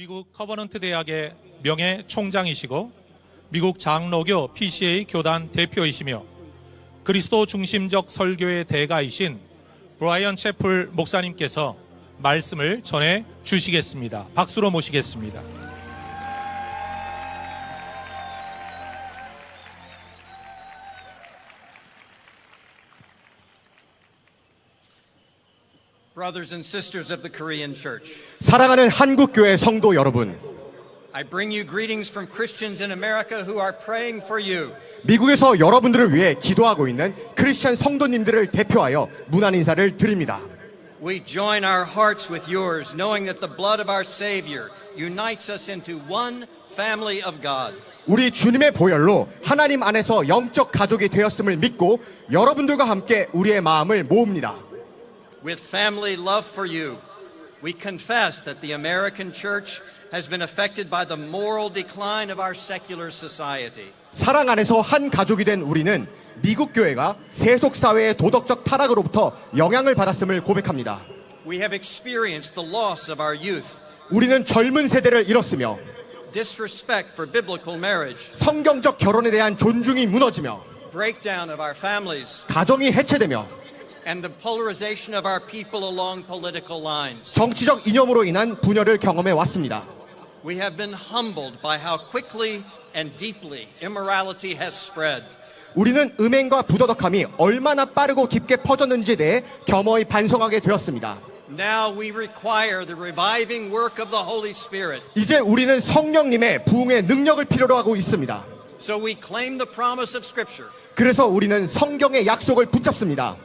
미국 커버넌트 대학의 명예 총장이시고 미국 장로교 PCA 교단 대표이시며 그리스도 중심적 설교의 대가이신 브라이언 채플 목사님께서 말씀을 전해 주시겠습니다. 박수로 모시겠습니다. Brothers and sisters of the Korean Church, 사랑하는 한국교회 성도 여러분, I bring you greetings from Christians in America who are praying for you. 미국에서 여러분들을 위해 기도하고 있는 크리스천 성도님들을 대표하여 문안 인사를 드립니다. We join our hearts with yours, knowing that the blood of our Savior unites us into one family of God. 우리 주님의 보혈로 하나님 안에서 영적 가족이 되었음을 믿고 여러분들과 함께 우리의 마음을 모읍니다. With family love for you, we confess that the American church has been affected by the moral decline of our secular society. 사랑 안에서 한 가족이 된 우리는 미국 교회가 세속 사회의 도덕적 타락으로부터 영향을 받았음을 고백합니다. We have experienced the loss of our youth, 우리는 젊은 세대를 잃었으며 disrespect for biblical marriage, 성경적 결혼에 대한 존중이 무너지며 breakdown of our families, 가정이 해체되며 and the polarization of our people along political lines. 정치적 이념으로 인한 분열을 경험해 왔습니다. We have been humbled by how quickly and deeply immorality has spread. 우리는 음행과 부도덕함이 얼마나 빠르고 깊게 퍼졌는지에 대해 겸허히 반성하게 되었습니다. Now we require the reviving work of the Holy Spirit. 이제 우리는 성령님의 부흥의 능력을 필요로 하고 있습니다. So we claim the promise of Scripture. 그래서 우리는 성경의 약속을 붙잡습니다.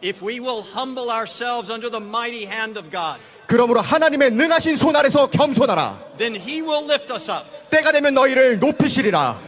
If we will humble ourselves under the mighty hand of God, 그러므로 하나님의 능하신 손 아래서 겸손하라. then He will lift us up. 때가 되면 너희를 높이시리라.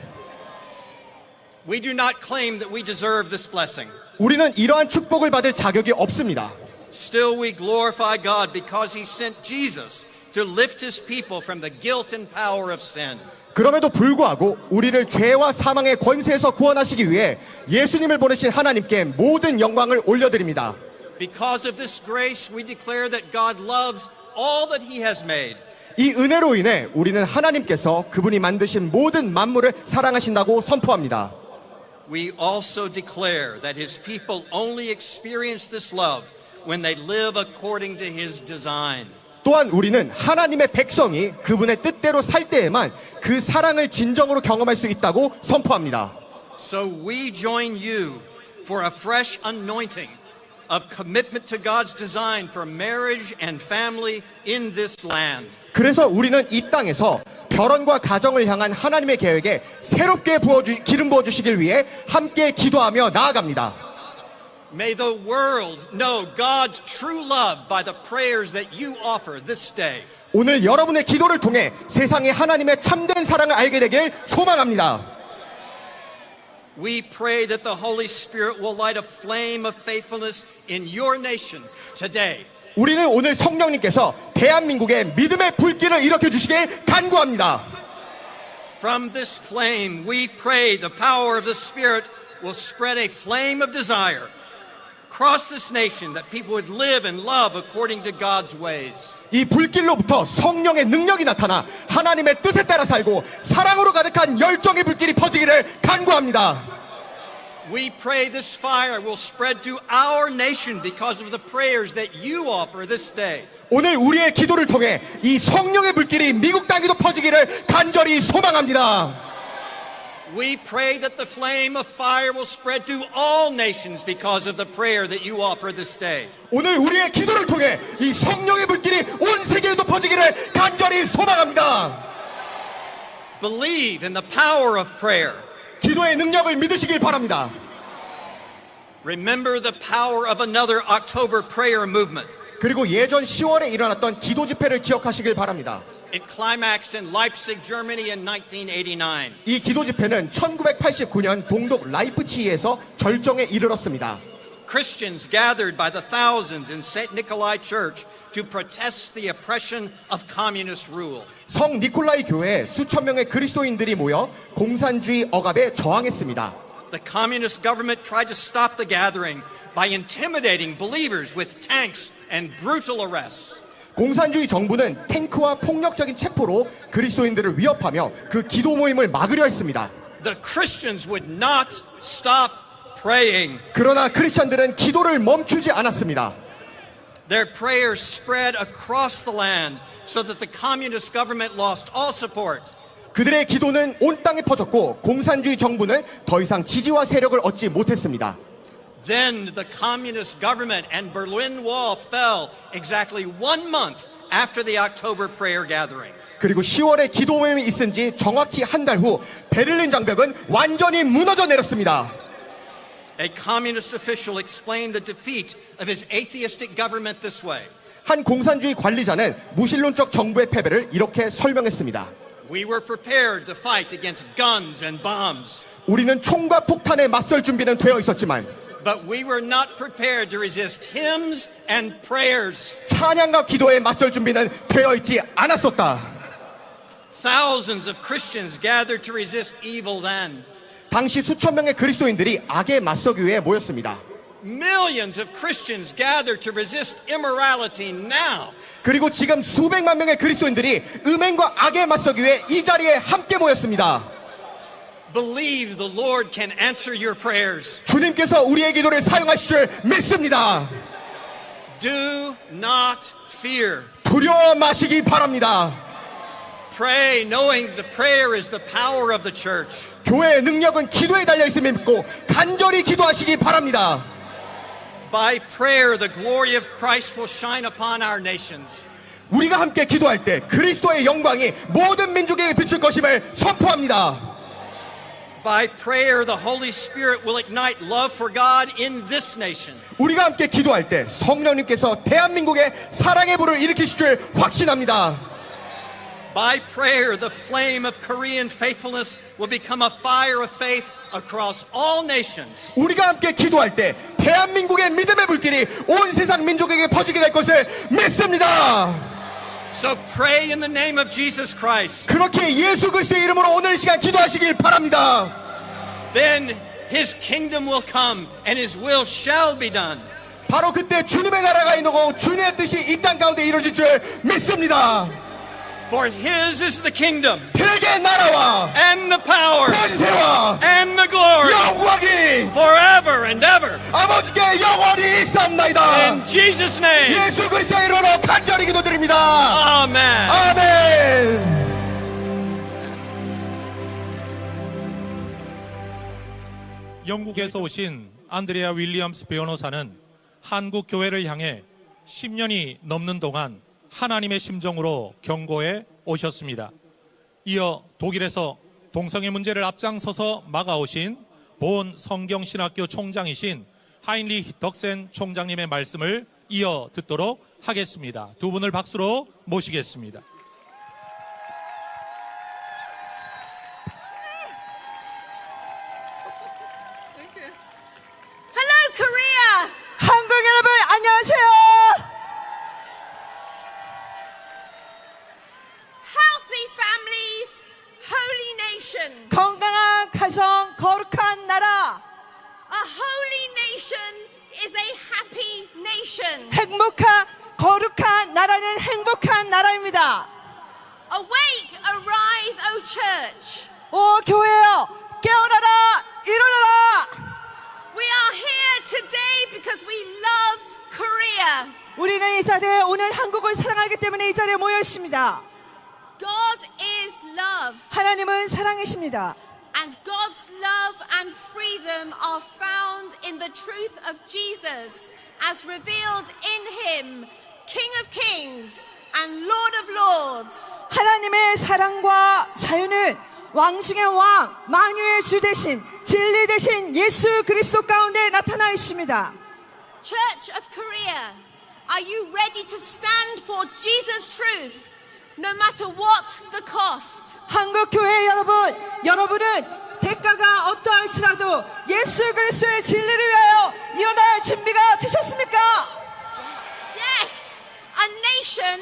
We do not claim that we deserve this blessing. 우리는 이러한 축복을 받을 자격이 없습니다. Still we glorify God because He sent Jesus to lift His people from the guilt and power of sin. 그럼에도 불구하고 우리를 죄와 사망의 권세에서 구원하시기 위해 예수님을 보내신 하나님께 모든 영광을 올려드립니다. Because of this grace, we declare that God loves all that He has made. 이 은혜로 인해 우리는 하나님께서 그분이 만드신 모든 만물을 사랑하신다고 선포합니다. We also declare that His people only experience this love when they live according to His design. 또한 우리는 하나님의 백성이 그분의 뜻대로 살 때에만 그 사랑을 진정으로 경험할 수 있다고 선포합니다. So we join you for a fresh anointing of commitment to God's design for marriage and family in this land. 그래서 우리는 이 땅에서 결혼과 가정을 향한 하나님의 계획에 새롭게 기름 부어주시길 위해 함께 기도하며 나아갑니다. May the world know God's true love by the prayers that you offer this day. 오늘 여러분의 기도를 통해 세상에 하나님의 참된 사랑을 알게 되길 소망합니다. We pray that the Holy Spirit will light a flame of faithfulness in your nation today. 우리는 오늘 성령님께서 대한민국의 믿음의 불길을 일으켜 주시길 간구합니다. From this flame, we pray the power of the Spirit will spread a flame of desire across this nation that people would live and love according to God's ways. 이 불길로부터 성령의 능력이 나타나 하나님의 뜻에 따라 살고 사랑으로 가득한 열정의 불길이 퍼지기를 간구합니다. We pray this fire will spread to our nation because of the prayers that you offer this day. 오늘 우리의 기도를 통해 이 성령의 불길이 미국 땅에도 퍼지기를 간절히 소망합니다. We pray that the flame of fire will spread to all nations because of the prayer that you offer this day. 오늘 우리의 기도를 통해 이 성령의 불길이 온 세계에도 퍼지기를 간절히 소망합니다. Believe in the power of prayer. 기도의 능력을 믿으시길 바랍니다. Remember the power of another October prayer movement. 그리고 예전 10월에 일어났던 기도 집회를 기억하시길 바랍니다. It climaxed in Leipzig, Germany in 1989. 이 기도 집회는 1989년 동독 라이프치히에서 절정에 이르렀습니다. Christians gathered by the thousands in St. Nikolai Church to protest the oppression of communist rule. 성 니콜라이 교회에 수천 명의 그리스도인들이 모여 공산주의 억압에 저항했습니다. The communist government tried to stop the gathering by intimidating believers with tanks and brutal arrests. 공산주의 정부는 탱크와 폭력적인 체포로 그리스도인들을 위협하며 그 기도 모임을 막으려 했습니다. The Christians would not stop praying. 그러나 크리스천들은 기도를 멈추지 않았습니다. Their prayers spread across the land so that the communist government lost all support. 그들의 기도는 온 땅에 퍼졌고 공산주의 정부는 더 이상 지지와 세력을 얻지 못했습니다. Then the communist government and Berlin Wall fell exactly 1 month after the October prayer gathering. 그리고 10월에 기도 모임이 있은 지 정확히 한 달 후 베를린 장벽은 완전히 무너져 내렸습니다. A communist official explained the defeat of his atheistic government this way. 한 공산주의 관리자는 무신론적 정부의 패배를 이렇게 설명했습니다. We were prepared to fight against guns and bombs, 우리는 총과 폭탄에 맞설 준비는 되어 있었지만 but we were not prepared to resist hymns and prayers. 찬양과 기도에 맞설 준비는 되어 있지 않았었다. Thousands of Christians gathered to resist evil then. 당시 수천 명의 그리스도인들이 악에 맞서기 위해 모였습니다. Millions of Christians gathered to resist immorality now. 그리고 지금 수백만 명의 그리스도인들이 음행과 악에 맞서기 위해 이 자리에 함께 모였습니다. Believe the Lord can answer your prayers. 주님께서 우리의 기도를 사용하실 줄 믿습니다. Do not fear. 두려워 마시기 바랍니다. Pray knowing the prayer is the power of the church. 교회의 능력은 기도에 달려있음을 믿고 간절히 기도하시기 바랍니다. By prayer, the glory of Christ will shine upon our nations. 우리가 함께 기도할 때 그리스도의 영광이 모든 민족에게 비출 것임을 선포합니다. By prayer, the Holy Spirit will ignite love for God in this nation. 우리가 함께 기도할 때 성령님께서 대한민국의 사랑의 불을 일으키실 줄 확신합니다. By prayer, the flame of Korean faithfulness will become a fire of faith across all nations. 우리가 함께 기도할 때 대한민국의 믿음의 불길이 온 세상 민족에게 퍼지게 될 것을 믿습니다. So pray in the name of Jesus Christ. 그렇게 예수 그리스도의 이름으로 오늘 이 시간 기도하시길 바랍니다. Then His kingdom will come and His will shall be done. 바로 그때 주님의 나라가 임하고 주님의 뜻이 이 땅 가운데 이루어질 줄 믿습니다. For His is the kingdom 그에게 나라와 and the power 권세와 and the glory 영광이 forever and ever. 아버지께 영원히 있사옵나이다. In Jesus' name. 예수 그리스도의 이름으로 간절히 기도드립니다. Amen. 아멘. 영국에서 오신 안드레아 윌리엄스 변호사는 한국 교회를 향해 10년이 넘는 동안 하나님의 심정으로 경고해 오셨습니다. 이어 독일에서 동성애 문제를 앞장서서 막아오신 본 성경신학교 총장이신 하인리히 덕센 총장님의 말씀을 이어 듣도록 하겠습니다. 두 분을 박수로 모시겠습니다. Hello, Korea! 한국 여러분 안녕하세요. Healthy families, holy nation. 건강한 가정, 거룩한 나라. A holy nation is a happy nation. 행복한 거룩한 나라는 행복한 나라입니다. Awake, arise, O church. 오 교회여, 깨어나라, 일어나라. We are here today because we love Korea. 우리는 이 자리에 오늘 한국을 사랑하기 때문에 이 자리에 모여 있습니다. God is love, 하나님은 사랑이십니다. and God's love and freedom are found in the truth of Jesus as revealed in Him, King of Kings and Lord of Lords. 하나님의 사랑과 자유는 왕 중의 왕, 만유의 주 대신 진리 대신 예수 그리스도 가운데 나타나 있습니다. Church of Korea, are you ready to stand for Jesus' truth, no matter what the cost? 한국 교회 여러분, 여러분은 대가가 어떠할지라도 예수 그리스도의 진리를 위하여 일어날 준비가 되셨습니까? Yes. A nation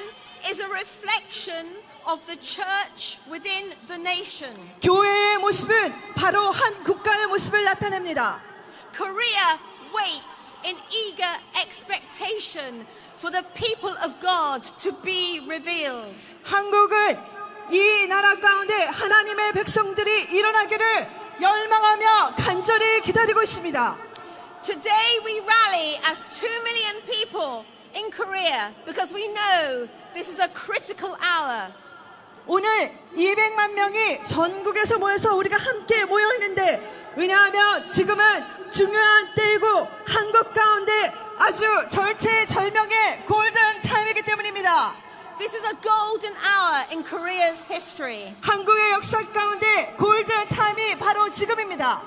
is a reflection of the church within the nation. 교회의 모습은 바로 한 국가의 모습을 나타냅니다. Korea waits in eager expectation for the people of God to be revealed. 한국은 이 나라 가운데 하나님의 백성들이 일어나기를 열망하며 간절히 기다리고 있습니다. Today we rally as 2 million people in Korea because we know this is a critical hour. 오늘 200만 명이 전국에서 모여서 우리가 함께 모여 있는데, 왜냐하면 지금은 중요한 때이고 한국 가운데 아주 절체절명의 골든 타임이기 때문입니다. This is a golden hour in Korea's history. 한국의 역사 가운데 골든 타임이 바로 지금입니다.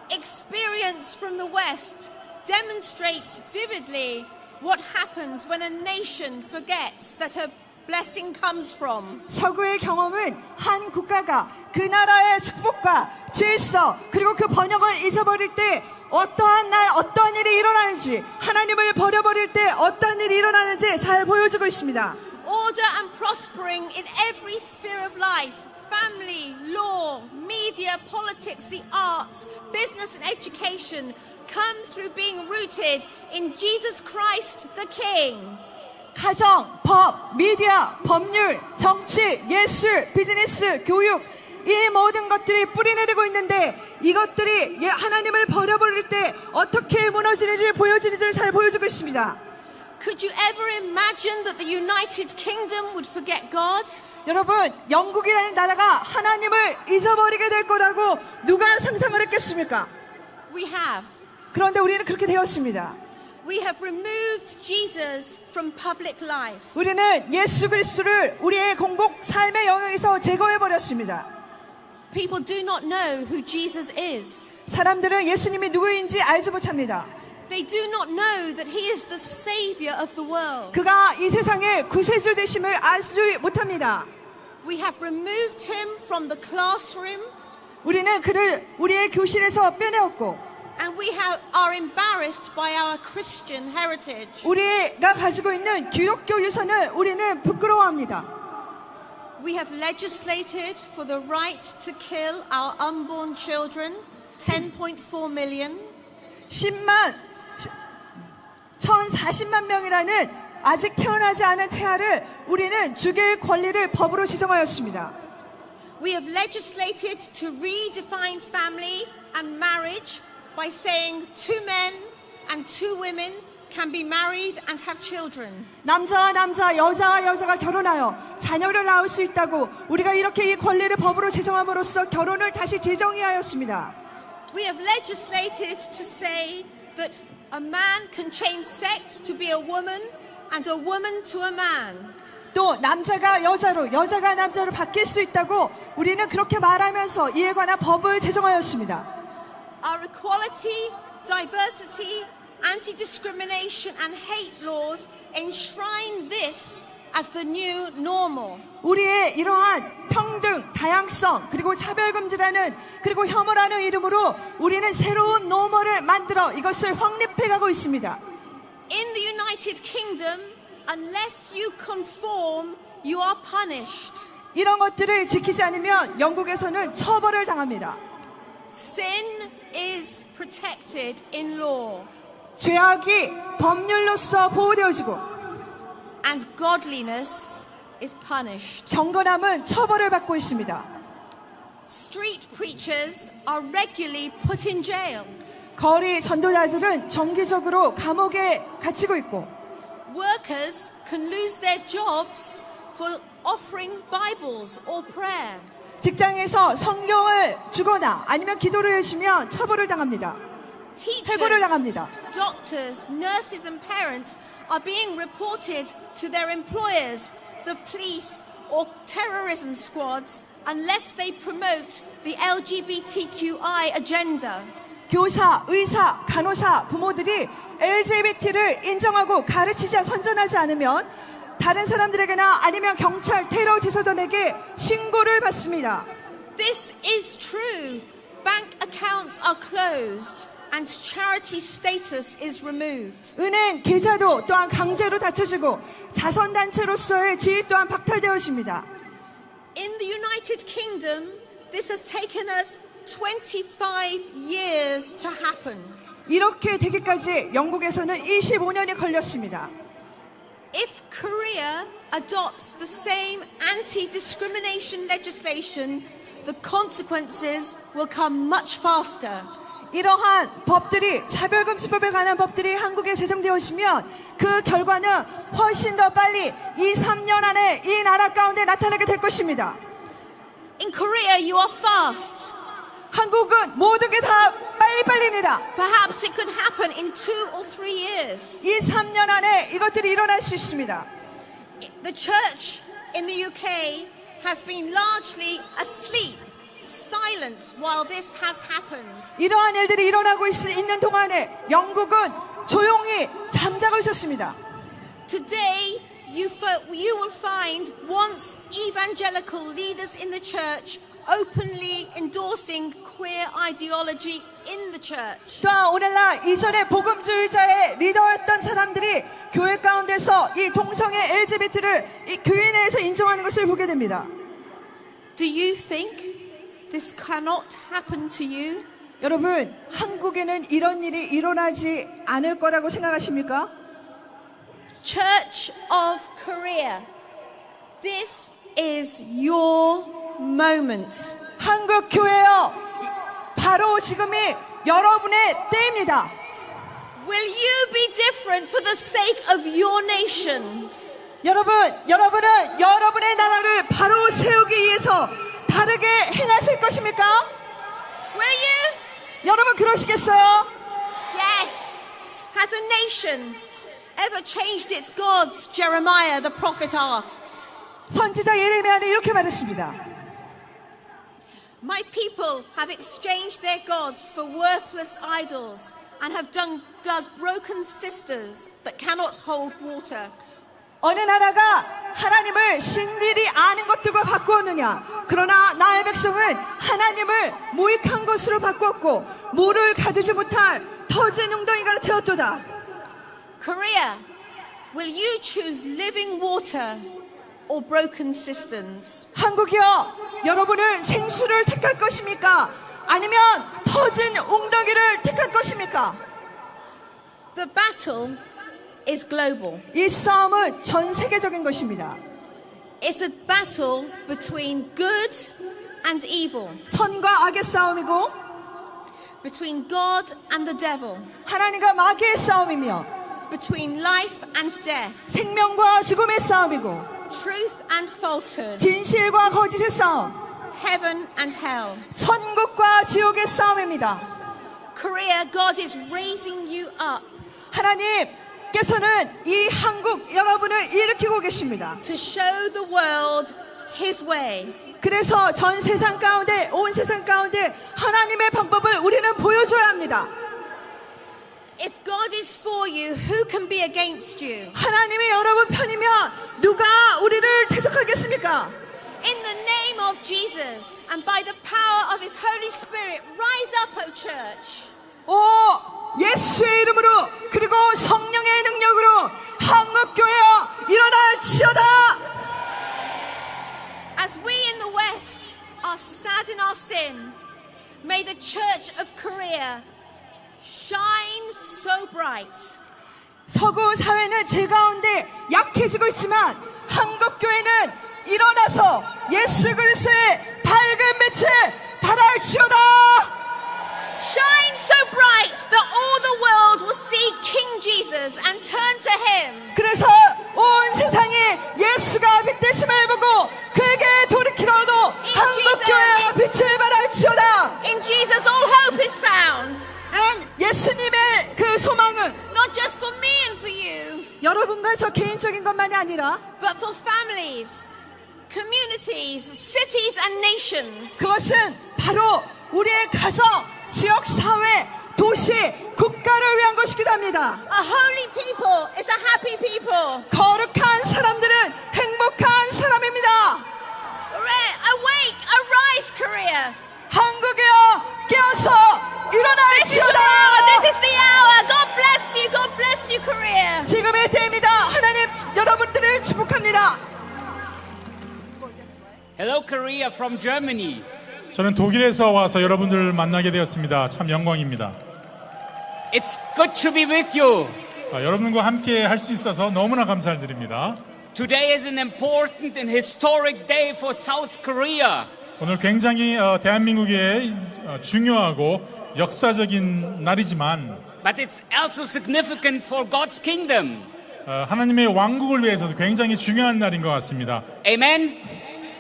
Experience from the West demonstrates vividly what happens when a nation forgets that her blessing comes from. 서구의 경험은 한 국가가 그 나라의 축복과 질서 그리고 그 번영을 잊어버릴 때 어떠한 날 어떠한 일이 일어나는지, 하나님을 버려버릴 때 어떠한 일이 일어나는지 잘 보여주고 있습니다. Order and prospering in every sphere of life. Family, law, media, politics, the arts, business and education come through being rooted in Jesus Christ the King. 가정, 법, 미디어, 법률, 정치, 예술, 비즈니스, 교육, 이 모든 것들이 뿌리내리고 있는데 이것들이 하나님을 버려버릴 때 어떻게 무너지는지 보여지는지를 잘 보여주고 있습니다. Could you ever imagine that the United Kingdom would forget God? 여러분, 영국이라는 나라가 하나님을 잊어버리게 될 거라고 누가 상상을 했겠습니까? We have. 그런데 우리는 그렇게 되었습니다. We have removed Jesus from public life. 우리는 예수 그리스도를 우리의 공공 삶의 영역에서 제거해 버렸습니다. People do not know who Jesus is. 사람들은 예수님이 누구인지 알지 못합니다. They do not know that he is the savior of the world. 그가 이 세상의 구세주 되심을 알지 못합니다. We have removed him from the classroom 우리는 그를 우리의 교실에서 빼내었고, and we are embarrassed by our Christian heritage. 우리가 가지고 있는 기독교 유산을 우리는 부끄러워합니다. We have legislated for the right to kill our unborn children, 10.4 million. 1040만 명이라는 아직 태어나지 않은 태아를 우리는 죽일 권리를 법으로 지정하였습니다. We have legislated to redefine family and marriage by saying 2 men and 2 women can be married and have children. 남자와 남자, 여자와 여자가 결혼하여 자녀를 낳을 수 있다고 우리가 이렇게 이 권리를 법으로 제정함으로써 결혼을 다시 제정하였습니다. We have legislated to say that a man can change sex to be a woman and a woman to a man. 또 남자가 여자로, 여자가 남자로 바뀔 수 있다고 우리는 그렇게 말하면서 이에 관한 법을 제정하였습니다. Our equality, diversity, anti-discrimination and hate laws enshrine this as the new normal. 우리의 이러한 평등, 다양성, 그리고 차별금지라는, 그리고 혐오라는 이름으로 우리는 새로운 노멀을 만들어 이것을 확립해가고 있습니다. In the United Kingdom, unless you conform, you are punished. 이런 것들을 지키지 않으면 영국에서는 처벌을 당합니다. Sin is protected in law, 죄악이 법률로서 보호되어지고 and godliness is punished. 경건함은 처벌을 받고 있습니다. Street preachers are regularly put in jail. 거리 전도자들은 정기적으로 감옥에 갇히고 있고, Workers can lose their jobs for offering Bibles or prayer. 직장에서 성경을 주거나 아니면 기도를 해주면 처벌을 당합니다. 해고를 Teachers, 당합니다. doctors, nurses and parents are being reported to their employers, the police or terrorism squads unless they promote the LGBTQI agenda. 교사, 의사, 간호사, 부모들이 LGBT를 인정하고 가르치지 선전하지 않으면 다른 사람들에게나 아니면 경찰, 테러 지도자에게 신고를 받습니다. This is true. Bank accounts are closed and charity status is removed. 은행 계좌도 또한 강제로 닫혀지고 자선단체로서의 지위 또한 박탈되어집니다. In the United Kingdom, this has taken us 25 years to happen. 이렇게 되기까지 영국에서는 25년이 걸렸습니다. If Korea adopts the same anti-discrimination legislation, the consequences will come much faster. 이러한 법들이, 차별금지법에 관한 법들이 한국에 제정되었으면 그 결과는 훨씬 더 빨리 2-3년 안에 이 나라 가운데 나타나게 될 것입니다. In Korea, you are fast. 한국은 모든 게 다 빨리빨리입니다. Perhaps it could happen in 2 or 3 years. 2-3년 안에 이것들이 일어날 수 있습니다. The church in the UK has been largely asleep, silent while this has happened. 이러한 일들이 일어나고 있는 동안에 영국은 조용히 잠자고 있었습니다. Today, you will find once evangelical leaders in the church openly endorsing queer ideology in the church. 또한 오늘날 이전에 복음주의자의 리더였던 사람들이 교회 가운데서 이 동성애 LGBT를 이 교회 내에서 인정하는 것을 보게 됩니다. Do you think this cannot happen to you? 여러분, 한국에는 이런 일이 일어나지 않을 거라고 생각하십니까? Church of Korea, this is your moment. 한국 교회여, 바로 지금이 여러분의 때입니다. Will you be different for the sake of your nation? 여러분은 여러분의 나라를 바로 세우기 위해서 다르게 행하실 것입니까? Will you? 여러분 그러시겠어요? Yes. Has a nation ever changed its gods? Jeremiah the prophet asked. 선지자 예레미야는 이렇게 말했습니다. My people have exchanged their gods for worthless idols and have dug broken cisterns that cannot hold water. 어느 나라가 하나님을 신들이 아는 것들과 바꾸었느냐? 그러나 나의 백성은 하나님을 무익한 것으로 바꾸었고 물을 가두지 못할 터진 웅덩이가 되었도다. Korea, will you choose living water or broken cisterns? 한국이여, 여러분은 생수를 택할 것입니까? 아니면 터진 웅덩이를 택할 것입니까? The battle is global. 이 싸움은 전 세계적인 것입니다. It's a battle between good and evil, 선과 악의 싸움이고 between God and the devil, 하나님과 마귀의 싸움이며 between life and death, 생명과 죽음의 싸움이고 truth and falsehood, 진실과 거짓의 싸움, heaven and hell. 천국과 지옥의 싸움입니다. Korea, God is raising you up 하나님께서는 이 한국 여러분을 일으키고 계십니다. to show the world His way. 그래서 전 세상 가운데, 온 세상 가운데 하나님의 방법을 우리는 보여줘야 합니다. If God is for you, who can be against you? 하나님이 여러분 편이면 누가 우리를 대적하겠습니까? In the name of Jesus and by the power of His Holy Spirit, rise up, O church. 오, 예수의 이름으로 그리고 성령의 능력으로 한국교회여 일어나시오다. As we in the West are sad in our sin, may the Church of Korea shine so bright. 서구 사회는 제 가운데 약해지고 있지만 한국교회는 일어나서 예수 그리스도의 밝은 빛을 발할지어다. Shine so bright that all the world will see King Jesus and turn to Him. 그래서 온 세상이 예수가 빛 되심을 보고 그에게 돌이키려도 한국교회가 빛을 발할지어다. In Jesus, all hope is found. 예수님의 그 소망은 Not just for me and for you, 여러분과 저 개인적인 것만이 아니라 but for families, communities, cities, and nations. 그것은 바로 우리의 가정, 지역, 사회, 도시, 국가를 위한 것이기도 합니다. A holy people is a happy people. 거룩한 사람들은 행복한 사람입니다. Awake, arise, Korea. 한국이여 깨어서 일어나시오다. This is the hour. God bless you. God bless you, Korea. 지금의 때입니다. 하나님 여러분들을 축복합니다. Hello, Korea from Germany. 저는 독일에서 와서 여러분들을 만나게 되었습니다. 참 영광입니다. It's good to be with you. 여러분과 함께 할 수 있어서 너무나 감사를 드립니다. Today is an important and historic day for South Korea. 오늘 굉장히 대한민국의 중요하고 역사적인 날이지만 But it's also significant for God's kingdom. 하나님의 왕국을 위해서도 굉장히 중요한 날인 것 같습니다. Amen?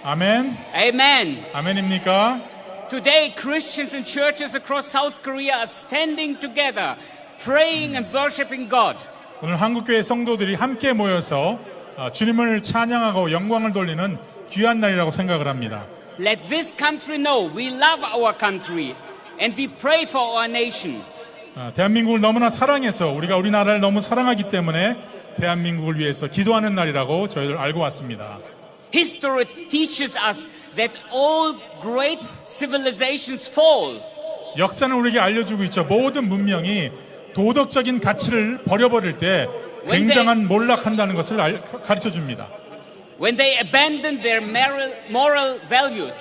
아멘. Amen. 아멘입니까? Today, Christians and churches across South Korea are standing together, praying and worshiping God. 오늘 한국교회 성도들이 함께 모여서 주님을 찬양하고 영광을 돌리는 귀한 날이라고 생각을 합니다. Let this country know we love our country and we pray for our nation. 대한민국을 너무나 사랑해서 우리가 우리나라를 너무 사랑하기 때문에 대한민국을 위해서 기도하는 날이라고 저희들 알고 왔습니다. History teaches us that all great civilizations fall. 역사는 우리에게 알려주고 있죠. 모든 문명이 도덕적인 가치를 버려버릴 때 굉장한 몰락한다는 것을 가르쳐 줍니다. When they abandon their moral values.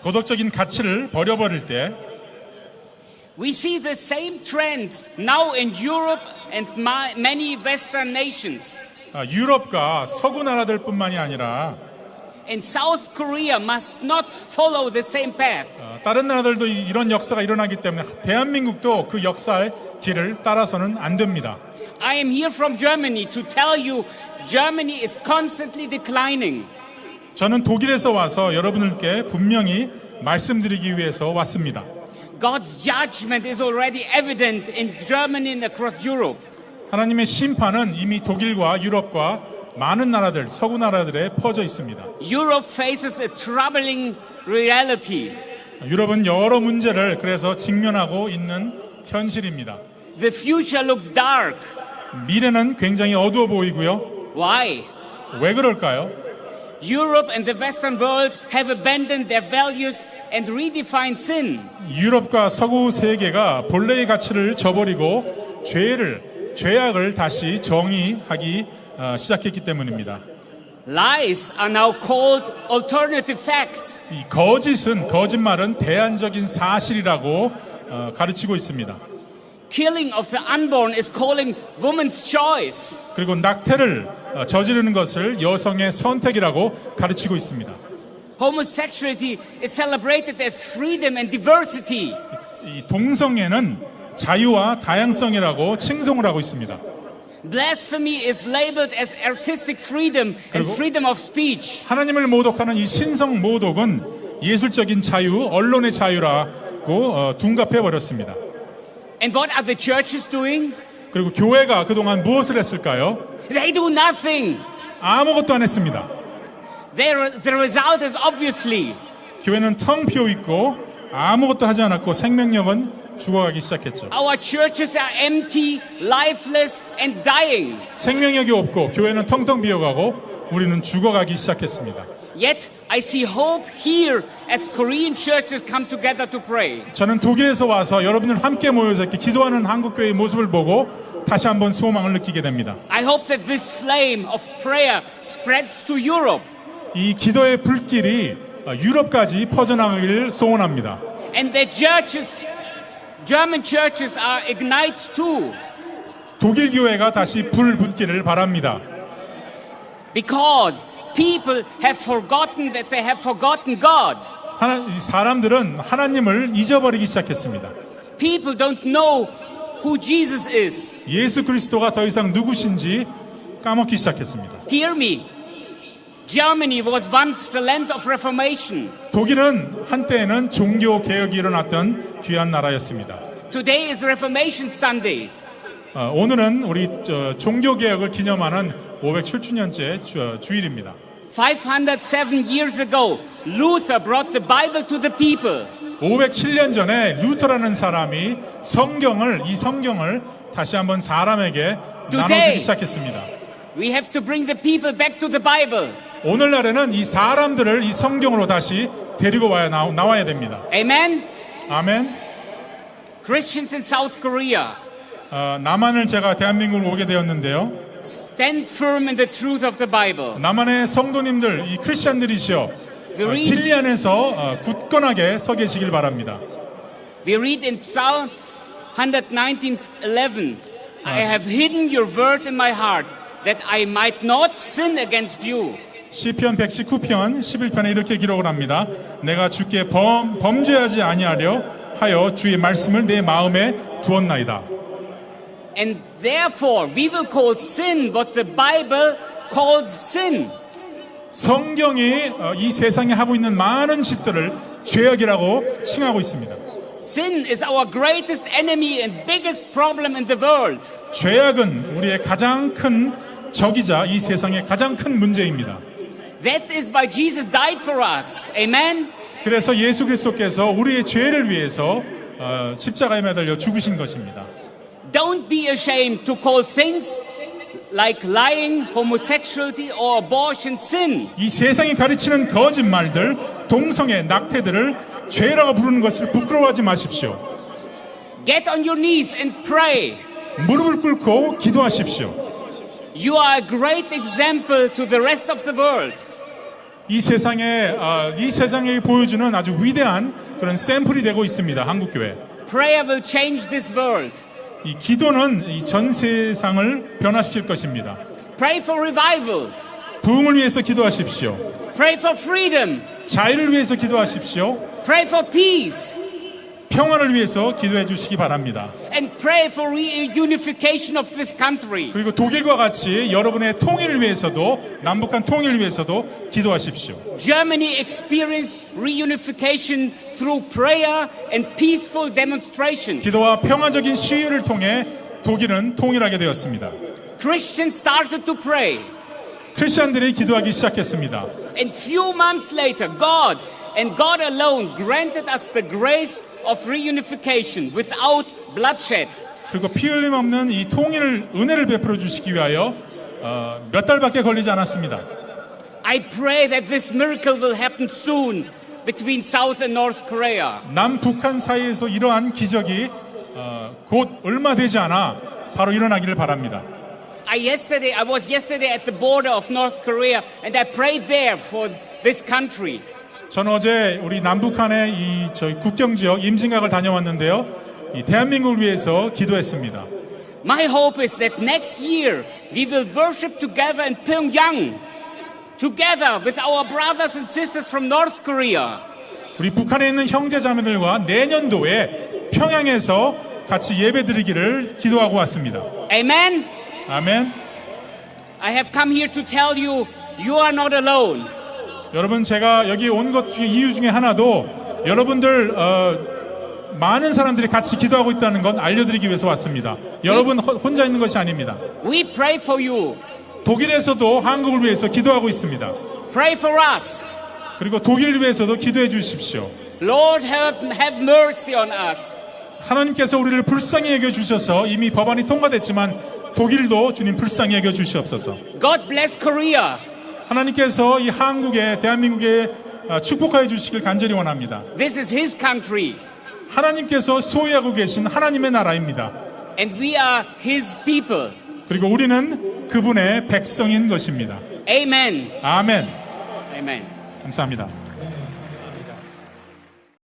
도덕적인 가치를 버려버릴 때 We see the same trend now in Europe and many Western nations. 유럽과 서구 나라들뿐만이 아니라 And South Korea must not follow the same path. 다른 나라들도 이런 역사가 일어나기 때문에 대한민국도 그 역사의 길을 따라서는 안 됩니다. I am here from Germany to tell you Germany is constantly declining. 저는 독일에서 와서 여러분들께 분명히 말씀드리기 위해서 왔습니다. God's judgment is already evident in Germany and across Europe. 하나님의 심판은 이미 독일과 유럽과 많은 나라들, 서구 나라들에 퍼져 있습니다. Europe faces a troubling reality. 유럽은 여러 문제를 그래서 직면하고 있는 현실입니다. The future looks dark. 미래는 굉장히 어두워 보이고요. Why? 왜 그럴까요? Europe and the Western world have abandoned their values and redefined sin. 유럽과 서구 세계가 본래의 가치를 저버리고 죄악을 다시 정의하기 시작했기 때문입니다. Lies are now called alternative facts. 이 거짓말은 대안적인 사실이라고 가르치고 있습니다. Killing of the unborn is calling woman's choice. 그리고 낙태를 저지르는 것을 여성의 선택이라고 가르치고 있습니다. Homosexuality is celebrated as freedom and diversity. 이 동성애는 자유와 다양성이라고 칭송을 하고 있습니다. Blasphemy is labeled as artistic freedom and freedom of speech. 하나님을 모독하는 이 신성 모독은 예술적인 자유, 언론의 자유라고 둔갑해 버렸습니다. And what are the churches doing? 그리고 교회가 그동안 무엇을 했을까요? They do nothing. 아무것도 안 했습니다. The result is obviously 교회는 텅 비어 있고 아무것도 하지 않았고 생명력은 죽어가기 시작했죠. our churches are empty, lifeless, and dying. 생명력이 없고 교회는 텅텅 비어가고 우리는 죽어가기 시작했습니다. Yet I see hope here as Korean churches come together to pray. 저는 독일에서 와서 여러분들 함께 모여서 이렇게 기도하는 한국교회의 모습을 보고 다시 한번 소망을 느끼게 됩니다. I hope that this flame of prayer spreads to Europe. 이 기도의 불길이 유럽까지 퍼져나가기를 소원합니다. And that German churches are ignite too. 독일 교회가 다시 불 붙기를 바랍니다. Because people have forgotten that they have forgotten God. 사람들은 하나님을 잊어버리기 시작했습니다. People don't know who Jesus is. 예수 그리스도가 더 이상 누구신지 까먹기 시작했습니다. Hear me. Germany was once the land of Reformation. 독일은 한때에는 종교 개혁이 일어났던 귀한 나라였습니다. Today is Reformation Sunday. 오늘은 우리 종교 개혁을 기념하는 507주년째 주일입니다. 507 years ago, Luther brought the Bible to the people. 507년 전에 루터라는 사람이 이 성경을 다시 한번 사람에게 나눠주기 시작했습니다. We have to bring the people back to the Bible. 오늘날에는 이 사람들을 이 성경으로 다시 데리고 나와야 됩니다. Amen. 아멘. Christians in South Korea, 남한을 제가 대한민국을 오게 되었는데요. stand firm in the truth of the Bible. 남한의 성도님들, 이 크리스천들이시여, 진리 안에서 굳건하게 서 계시길 바랍니다. We read in Psalm 119:11. I have hidden your word in my heart that I might not sin against you. 시편 119편 11편에 이렇게 기록을 합니다. 내가 주께 범죄하지 아니하려 하여 주의 말씀을 내 마음에 두었나이다. And therefore we will call sin what the Bible calls sin. 성경이 이 세상에 하고 있는 많은 짓들을 죄악이라고 칭하고 있습니다. Sin is our greatest enemy and biggest problem in the world. 죄악은 우리의 가장 큰 적이자 이 세상의 가장 큰 문제입니다. That is why Jesus died for us. Amen. 그래서 예수 그리스도께서 우리의 죄를 위해서 십자가에 매달려 죽으신 것입니다. Don't be ashamed to call things like lying, homosexuality or abortion sin. 이 세상이 가르치는 거짓말들, 동성애, 낙태들을 죄라고 부르는 것을 부끄러워하지 마십시오. Get on your knees and pray. 무릎을 꿇고 기도하십시오. You are a great example to the rest of the world. 이 세상에 보여주는 아주 위대한 그런 샘플이 되고 있습니다. 한국교회. Prayer will change this world. 이 기도는 이 전 세상을 변화시킬 것입니다. Pray for revival. 부흥을 위해서 기도하십시오. Pray for freedom. 자유를 위해서 기도하십시오. Pray for peace. 평화를 위해서 기도해 주시기 바랍니다. And pray for reunification of this country. 그리고 독일과 같이 여러분의 통일을 위해서도, 남북한 통일을 위해서도 기도하십시오. Germany experienced reunification through prayer and peaceful demonstrations. 기도와 평화적인 시위를 통해 독일은 통일하게 되었습니다. Christians started to pray. 크리스천들이 기도하기 시작했습니다. And few months later, God and God alone granted us the grace of reunification without bloodshed. 그리고 피 흘림 없는 이 통일을 은혜를 베풀어 주시기 위하여 몇 달밖에 걸리지 않았습니다. I pray that this miracle will happen soon between South and North Korea. 남북한 사이에서 이러한 기적이 곧 얼마 되지 않아 바로 일어나기를 바랍니다. I was yesterday at the border of North Korea and I prayed there for this country. 저는 어제 우리 남북한의 저희 국경 지역 임진각을 다녀왔는데요. 이 대한민국을 위해서 기도했습니다. My hope is that next year we will worship together in Pyongyang, together with our brothers and sisters from North Korea. 우리 북한에 있는 형제자매들과 내년도에 평양에서 같이 예배드리기를 기도하고 왔습니다. Amen. 아멘. I have come here to tell you, you are not alone. 여러분, 제가 여기 온 것 중에 이유 중에 하나도 여러분들 많은 사람들이 같이 기도하고 있다는 건 알려드리기 위해서 왔습니다. 여러분 혼자 있는 것이 아닙니다. We pray for you. 독일에서도 한국을 위해서 기도하고 있습니다. Pray for us. 그리고 독일을 위해서도 기도해 주십시오. Lord, have mercy on us. 하나님께서 우리를 불쌍히 여겨 주셔서 이미 법안이 통과됐지만 독일도 주님 불쌍히 여겨 주시옵소서. God bless Korea. 하나님께서 이 한국에, 대한민국에 축복하여 주시길 간절히 원합니다. This is His country. 하나님께서 소유하고 계신 하나님의 나라입니다. And we are His people. 그리고 우리는 그분의 백성인 것입니다. Amen. 아멘. Amen. 감사합니다.